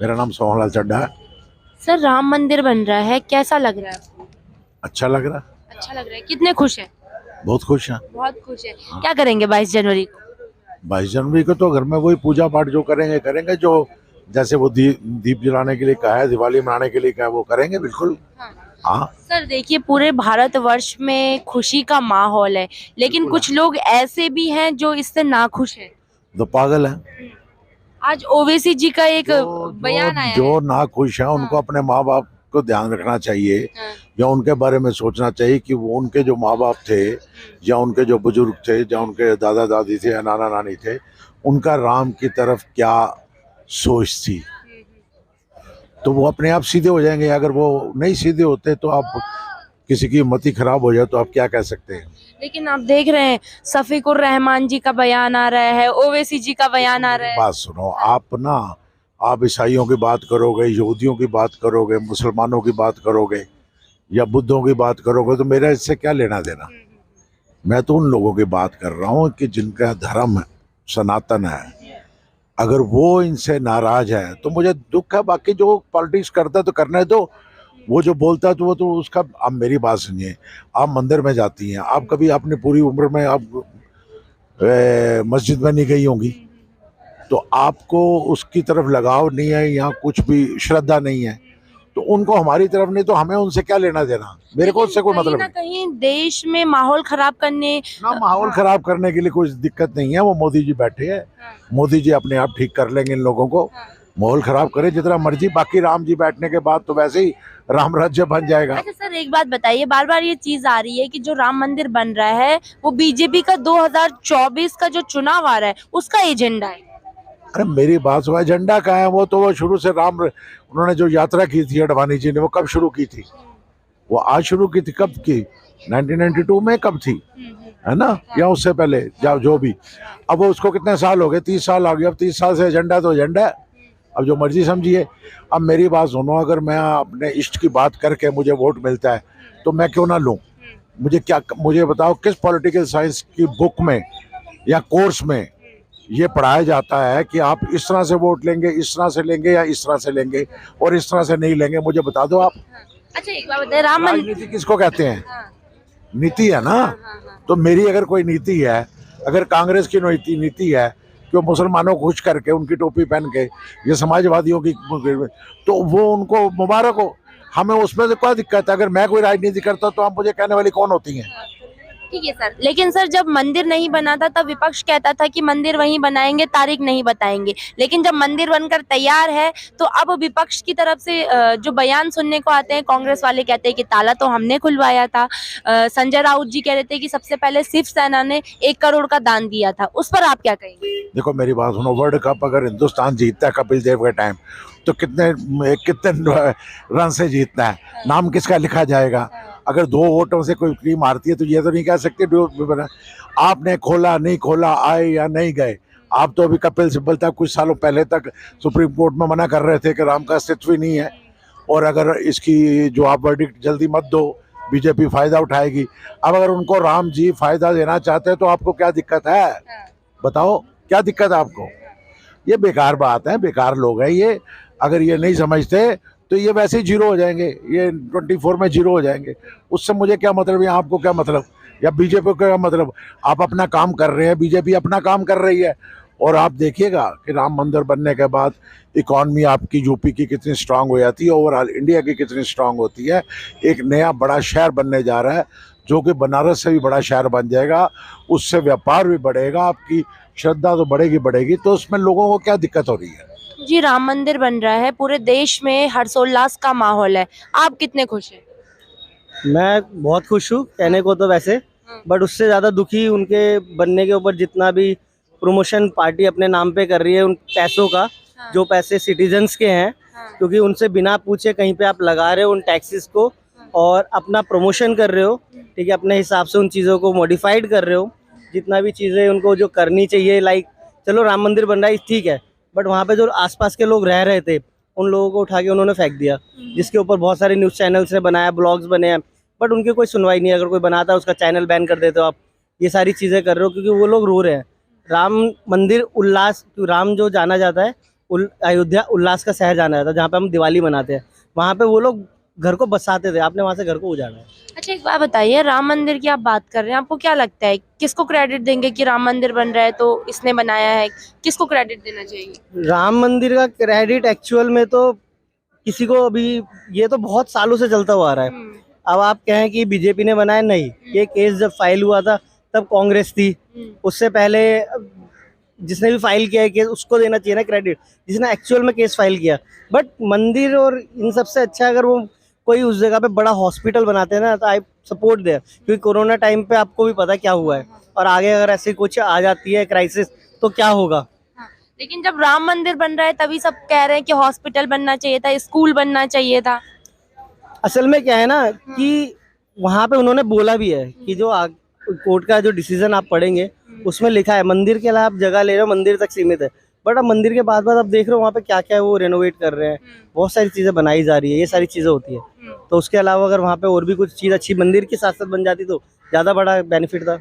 मेरा नाम सोहनलाल चड्ढा है। सर राम मंदिर बन रहा है, कैसा लग रहा है आपको? अच्छा लग रहा है। अच्छा लग रहा है। कितने खुश हैं? बहुत खुश हैं। बहुत खुश है। हाँ। क्या करेंगे 22 जनवरी को? 22 जनवरी को तो घर में वही पूजा पाठ जो करेंगे करेंगे, जो जैसे वो दीप जलाने के लिए कहा है, दिवाली मनाने के लिए कहा है, वो करेंगे बिल्कुल। हाँ। हाँ। सर देखिए, पूरे भारतवर्ष में खुशी का माहौल है, लेकिन बिल्कुल कुछ है। लोग ऐसे भी हैं जो इससे नाखुश हैं। तो पागल है। आज ओवैसी जी का एक जो जो बयान आया है। जो ना खुश है उनको हाँ। अपने माँ बाप को ध्यान रखना चाहिए, हाँ। या उनके बारे में सोचना चाहिए कि वो उनके जो माँ बाप थे, या उनके जो बुजुर्ग थे, या उनके दादा दादी थे या नाना नानी थे, उनका राम की तरफ क्या सोच थी। तो वो अपने आप सीधे हो जाएंगे। अगर वो नहीं सीधे होते तो आप किसी की मति खराब हो जाए तो आप क्या कह सकते हैं। लेकिन आप देख रहे हैं, सफीकुर रहमान जी का बयान आ रहा है, ओवैसी जी का देखो बयान आ मेरी रहा है। बात सुनो, आप ईसाइयों की बात करोगे, यहूदियों की बात करोगे, मुसलमानों की बात करोगे, या बुद्धों की बात करोगे, तो मेरा इससे क्या लेना देना। मैं तो उन लोगों की बात कर रहा हूँ कि जिनका धर्म सनातन है। अगर वो इनसे नाराज है तो मुझे दुख है। बाकी जो पॉलिटिक्स करता है तो करने दो। वो जो बोलता है तो वो तो उसका। आप मेरी बात सुनिए, आप मंदिर में जाती हैं, आप कभी अपनी पूरी उम्र में आप मस्जिद में नहीं गई होंगी, तो आपको उसकी तरफ लगाव नहीं है, या कुछ भी श्रद्धा नहीं है, तो उनको हमारी तरफ नहीं, तो हमें उनसे क्या लेना देना। मेरे को लेकिन उससे कोई कहीं मतलब ना नहीं। कहीं देश में माहौल खराब करने। ना माहौल हाँ। खराब करने के लिए कोई दिक्कत नहीं है। वो मोदी जी बैठे हैं, हाँ। मोदी जी अपने आप ठीक कर लेंगे इन लोगों को। हाँ। माहौल खराब करे जितना मर्जी, बाकी राम जी बैठने के बाद तो वैसे ही राम राज्य बन जाएगा। अच्छा सर, एक बात बताइए, बार बार ये चीज आ रही है कि जो राम मंदिर बन रहा है वो बीजेपी का 2024 का जो चुनाव आ रहा है उसका एजेंडा है। अरे मेरी बात सुनो, एजेंडा का है वो तो वो शुरू से उन्होंने जो यात्रा की थी अडवाणी जी ने, वो कब शुरू की थी? वो आज शुरू की थी? कब की? 1992 में कब थी? है ना, या उससे पहले, या जो भी। अब वो उसको कितने साल हो गए? 30 साल आ गए। अब 30 साल से एजेंडा तो एजेंडा है। अब जो मर्जी समझिए। अब मेरी बात सुनो, अगर मैं अपने इष्ट की बात करके मुझे वोट मिलता है तो मैं क्यों ना लूं? मुझे बताओ, किस पॉलिटिकल साइंस की बुक में या कोर्स में ये पढ़ाया जाता है कि आप इस तरह से वोट लेंगे, इस तरह से लेंगे, या इस तरह से लेंगे, और इस तरह से नहीं लेंगे? मुझे बता दो आप। अच्छा एक बात बताइए, राम मंदिर। राजनीति किसको कहते हैं? हाँ। नीति है ना। हाँ। हाँ। तो मेरी अगर कोई नीति है, अगर कांग्रेस की नीति है कि वो मुसलमानों को खुश करके उनकी टोपी पहन के ये समाजवादियों की, तो वो उनको मुबारक हो। हमें उसमें से क्या दिक्कत है? अगर मैं कोई राजनीति करता तो आप मुझे कहने वाली कौन होती हैं? ठीक है सर, लेकिन सर जब मंदिर नहीं बना था तब विपक्ष कहता था कि मंदिर वहीं बनाएंगे, तारीख नहीं बताएंगे, लेकिन जब मंदिर बनकर तैयार है तो अब विपक्ष की तरफ से जो बयान सुनने को आते हैं, कांग्रेस वाले कहते हैं कि ताला तो हमने खुलवाया था। संजय राउत जी कह रहे थे कि सबसे पहले शिवसेना ने 1 करोड़ का दान दिया था। उस पर आप क्या कहेंगे? देखो मेरी बात सुनो, वर्ल्ड कप अगर हिंदुस्तान जीतता है कपिल देव के टाइम, तो कितने कितने रन से जीतता है? नाम किसका लिखा जाएगा? अगर 2 वोटों से कोई टीम हारती है तो ये तो नहीं कह सकते आपने खोला नहीं खोला, आए या नहीं गए। आप तो अभी कपिल सिब्बल तक कुछ सालों पहले तक सुप्रीम कोर्ट में मना कर रहे थे कि राम का अस्तित्व ही नहीं है। और अगर इसकी जो आप वर्डिक्ट जल्दी मत दो, बीजेपी फायदा उठाएगी। अब अगर उनको राम जी फायदा देना चाहते हैं तो आपको क्या दिक्कत है? बताओ, क्या दिक्कत है आपको? ये बेकार बात है, बेकार लोग हैं ये। अगर ये नहीं समझते तो ये वैसे ही जीरो हो जाएंगे, ये 24 में जीरो हो जाएंगे। उससे मुझे क्या मतलब, या आपको क्या मतलब, या बीजेपी को क्या मतलब? आप अपना काम कर रहे हैं, बीजेपी अपना काम कर रही है। और आप देखिएगा कि राम मंदिर बनने के बाद इकॉनमी आपकी यूपी की कितनी स्ट्रांग हो जाती है, ओवरऑल इंडिया की कितनी स्ट्रांग होती है। एक नया बड़ा शहर बनने जा रहा है, जो कि बनारस से भी बड़ा शहर बन जाएगा। उससे व्यापार भी बढ़ेगा, आपकी श्रद्धा तो बढ़ेगी बढ़ेगी। तो उसमें लोगों को क्या दिक्कत हो रही है? जी राम मंदिर बन रहा है, पूरे देश में हर्षोल्लास का माहौल है, आप कितने खुश हैं? मैं बहुत खुश हूँ कहने को तो वैसे, बट उससे ज़्यादा दुखी उनके बनने के ऊपर जितना भी प्रमोशन पार्टी अपने नाम पे कर रही है उन पैसों का, जो पैसे सिटीजन्स के हैं, क्योंकि उनसे बिना पूछे कहीं पे आप लगा रहे हो उन टैक्सेस को और अपना प्रमोशन कर रहे हो। ठीक है, अपने हिसाब से उन चीज़ों को मॉडिफाइड कर रहे हो। जितना भी चीज़ें उनको जो करनी चाहिए, लाइक चलो राम मंदिर बन रहा है ठीक है, बट वहाँ पे जो आसपास के लोग रह रहे थे उन लोगों को उठा के उन्होंने फेंक दिया, जिसके ऊपर बहुत सारे न्यूज़ चैनल्स ने बनाया, ब्लॉग्स बने हैं, बट उनकी कोई सुनवाई नहीं है। अगर कोई बनाता है उसका चैनल बैन कर देते हो आप। ये सारी चीज़ें कर रहे हो क्योंकि वो लोग रो रहे हैं। राम मंदिर उल्लास, राम जो जाना जाता है अयोध्या उल्लास का शहर जाना था, जहाँ पे हम दिवाली मनाते हैं, वहाँ पे वो लोग घर को बसाते थे, आपने वहाँ से घर को उजाड़ा है। अच्छा एक बात बताइए, राम मंदिर की आप बात कर रहे हैं, आपको क्या लगता है किसको क्रेडिट देंगे कि राम मंदिर बन रहा है तो इसने बनाया है, किसको क्रेडिट देना चाहिए? राम मंदिर का क्रेडिट एक्चुअल में तो किसी को अभी, ये तो बहुत सालों से चलता हुआ आ रहा है। अब आप कहें कि बीजेपी ने बनाया, नहीं, ये केस जब फाइल हुआ था तब कांग्रेस थी, उससे पहले जिसने भी फाइल किया है केस उसको देना चाहिए ना क्रेडिट, जिसने एक्चुअल में केस फाइल किया। बट मंदिर और इन सबसे अच्छा अगर वो कोई उस जगह पे बड़ा हॉस्पिटल बनाते हैं ना, तो आई सपोर्ट देयर, क्योंकि कोरोना टाइम पे आपको भी पता क्या हुआ है, और आगे अगर ऐसी कुछ आ जाती है क्राइसिस तो क्या होगा। हाँ, लेकिन जब राम मंदिर बन रहा है तभी सब कह रहे हैं कि हॉस्पिटल बनना चाहिए था, स्कूल बनना चाहिए था। असल में क्या है ना कि वहाँ पे उन्होंने बोला भी है कि जो कोर्ट का जो डिसीजन आप पढ़ेंगे उसमें लिखा है मंदिर के अलावा आप जगह ले रहे हो, मंदिर तक सीमित है। बट अब मंदिर के बाद आप देख रहे हो वहाँ पे क्या क्या है, वो रेनोवेट कर रहे हैं, बहुत सारी चीज़ें बनाई जा रही है, ये सारी चीज़ें होती है। तो उसके अलावा अगर वहाँ पे और भी कुछ चीज़ अच्छी मंदिर के साथ साथ बन जाती तो ज़्यादा बड़ा बेनिफिट था।